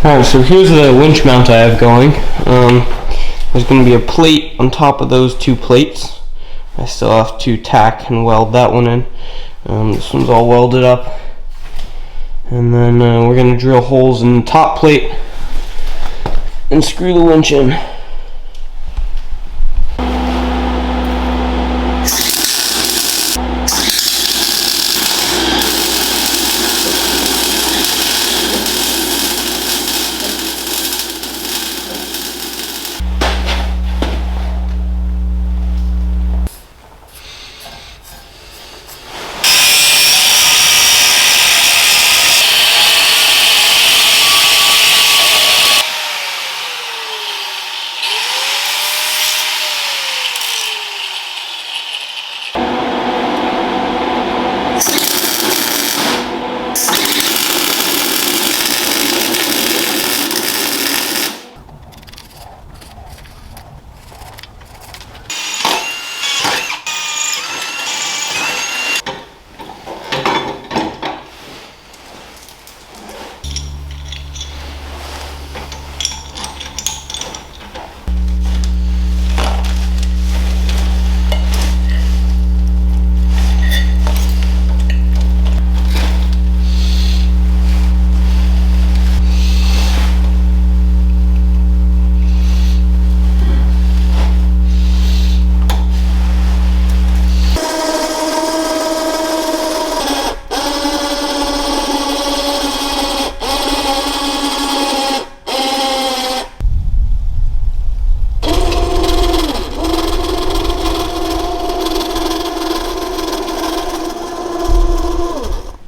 Alright, so here's the winch mount I have going. There's going to be a plate on top of those two plates. I still have to tack and weld that one in. This one's all welded up. And then we're going to drill holes in the top plate and screw the winch in.